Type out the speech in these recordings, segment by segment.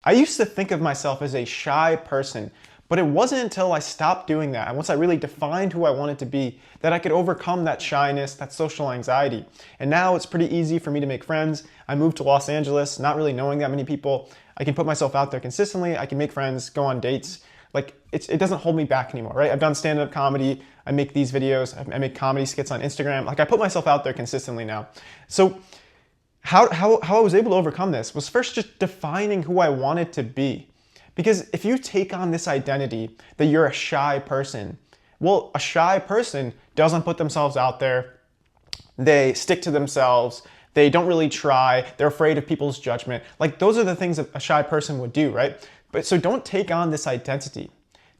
I used to think of myself as a shy person, but it wasn't until I stopped doing that and once I really defined who I wanted to be that I could overcome that shyness, that social anxiety. And now it's pretty easy for me to make friends. I moved to Los Angeles, not really knowing that many people. I can put myself out there consistently. I can make friends, go on dates. Like it doesn't hold me back anymore, right? I've done stand-up comedy. I make these videos. I make comedy skits on Instagram. Like I put myself out there consistently now. So how I was able to overcome this was first just defining who I wanted to be. Because if you take on this identity that you're a shy person, well, a shy person doesn't put themselves out there. They stick to themselves. They don't really try. They're afraid of people's judgment. Like those are the things that a shy person would do, right? But so don't take on this identity.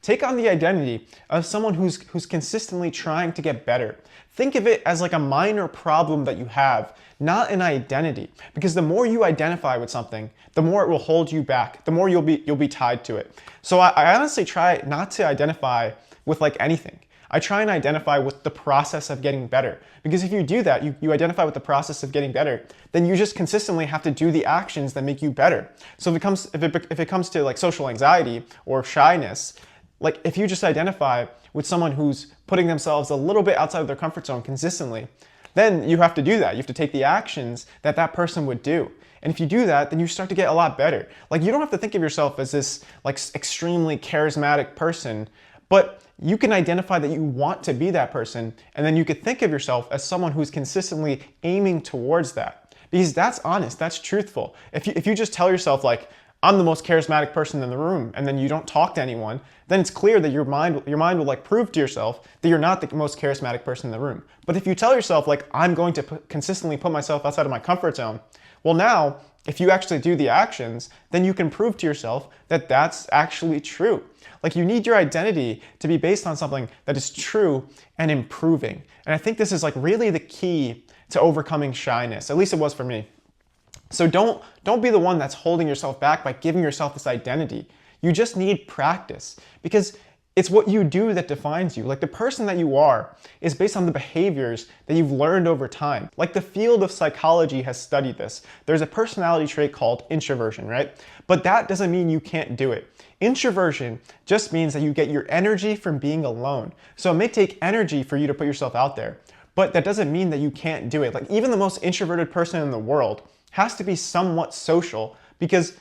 Take on the identity of someone who's consistently trying to get better. Think of it as like a minor problem that you have, not an identity. Because the more you identify with something, the more it will hold you back, the more you'll be tied to it. So I honestly try not to identify with like anything. I try and identify with the process of getting better. Because if you do that, you identify with the process of getting better, then you just consistently have to do the actions that make you better. So if it comes to like social anxiety or shyness, like if you just identify with someone who's putting themselves a little bit outside of their comfort zone consistently, then you have to do that. You have to take the actions that that person would do. And if you do that, then you start to get a lot better. Like you don't have to think of yourself as this like extremely charismatic person, but you can identify that you want to be that person, and then you could think of yourself as someone who's consistently aiming towards that. Because that's honest, that's truthful. If you just tell yourself like, I'm the most charismatic person in the room, and then you don't talk to anyone, then it's clear that your mind will like prove to yourself that you're not the most charismatic person in the room. But if you tell yourself like, I'm going to consistently put myself outside of my comfort zone, well now, if you actually do the actions, then you can prove to yourself that that's actually true. Like you need your identity to be based on something that is true and improving. And I think this is like really the key to overcoming shyness. At least it was for me. So don't be the one that's holding yourself back by giving yourself this identity. You just need practice because it's what you do that defines you. Like the person that you are is based on the behaviors that you've learned over time. Like the field of psychology has studied this. There's a personality trait called introversion, right? But that doesn't mean you can't do it. Introversion just means that you get your energy from being alone. So it may take energy for you to put yourself out there, but that doesn't mean that you can't do it. Like even the most introverted person in the world has to be somewhat social because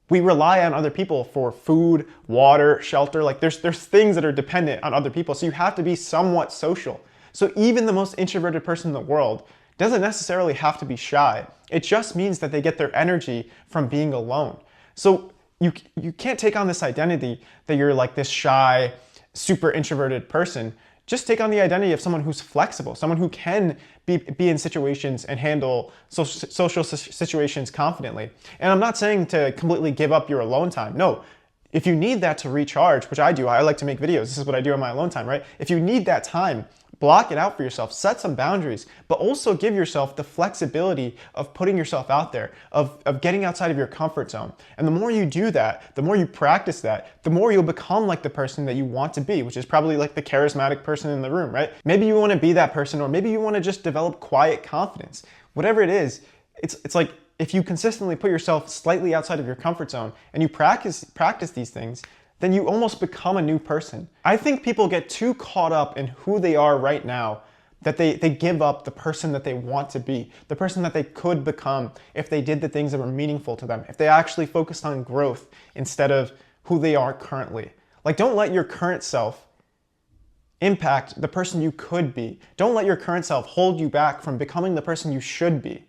we rely on other people for food, water, shelter. Like there's things that are dependent on other people. So you have to be somewhat social. So even the most introverted person in the world doesn't necessarily have to be shy. It just means that they get their energy from being alone. So you can't take on this identity that you're like this shy, super introverted person. Just take on the identity of someone who's flexible, someone who can be in situations and handle social situations confidently. And I'm not saying to completely give up your alone time. No, if you need that to recharge, which I do, I like to make videos. This is what I do in my alone time, right? If you need that time, block it out for yourself, set some boundaries, but also give yourself the flexibility of putting yourself out there, of getting outside of your comfort zone. And the more you do that, the more you practice that, the more you'll become like the person that you want to be, which is probably like the charismatic person in the room, right? Maybe you want to be that person, or maybe you want to just develop quiet confidence. Whatever it is, it's like if you consistently put yourself slightly outside of your comfort zone and you practice these things, then you almost become a new person. I think people get too caught up in who they are right now that they give up the person that they want to be, the person that they could become if they did the things that were meaningful to them, if they actually focused on growth instead of who they are currently. Like don't let your current self impact the person you could be. Don't let your current self hold you back from becoming the person you should be.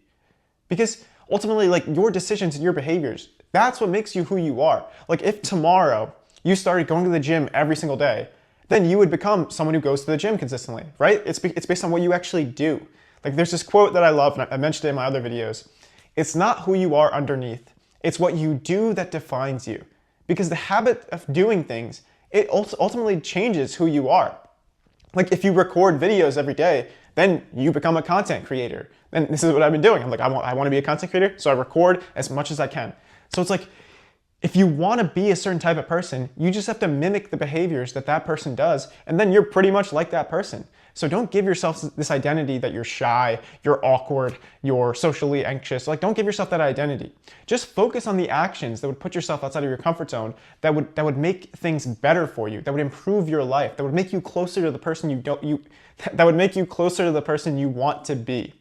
Because ultimately, like your decisions and your behaviors, that's what makes you who you are. Like if tomorrow you started going to the gym every single day, then you would become someone who goes to the gym consistently, right? It's based on what you actually do. Like there's this quote that I love, and I mentioned it in my other videos. It's not who you are underneath. It's what you do that defines you. Because the habit of doing things, it ultimately changes who you are. Like if you record videos every day, then you become a content creator. And this is what I've been doing. I'm like, I want to be a content creator, so I record as much as I can. So it's like, if you want to be a certain type of person, you just have to mimic the behaviors that that person does, and then you're pretty much like that person. So don't give yourself this identity that you're shy, you're awkward, you're socially anxious. Like, don't give yourself that identity. Just focus on the actions that would put yourself outside of your comfort zone, that would make things better for you, that would improve your life, that would make you closer to the person that would make you closer to the person you want to be.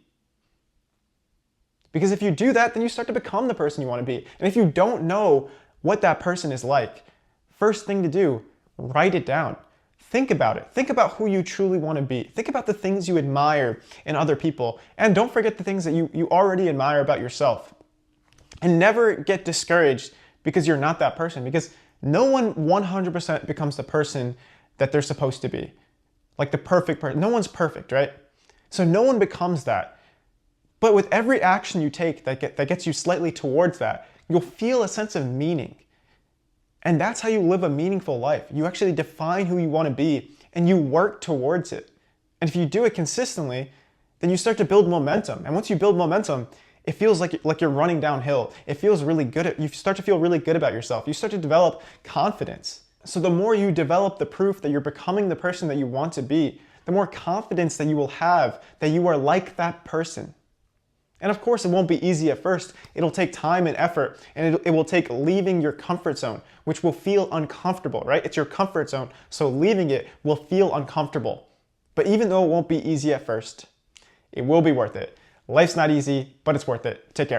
Because if you do that, then you start to become the person you want to be. And if you don't know what that person is like, first thing to do, write it down. Think about it. Think about who you truly want to be. Think about the things you admire in other people. And don't forget the things that you already admire about yourself. And never get discouraged because you're not that person. Because no one 100% becomes the person that they're supposed to be. Like the perfect person. No one's perfect, right? So no one becomes that. But with every action you take that gets you slightly towards that, you'll feel a sense of meaning. And that's how you live a meaningful life. You actually define who you want to be and you work towards it. And if you do it consistently, then you start to build momentum. And once you build momentum, it feels like you're running downhill. It feels really good. You start to feel really good about yourself. You start to develop confidence. So the more you develop the proof that you're becoming the person that you want to be, the more confidence that you will have that you are like that person. And of course, it won't be easy at first. It'll take time and effort, and it will take leaving your comfort zone, which will feel uncomfortable, right? It's your comfort zone, so leaving it will feel uncomfortable. But even though it won't be easy at first, it will be worth it. Life's not easy, but it's worth it. Take care.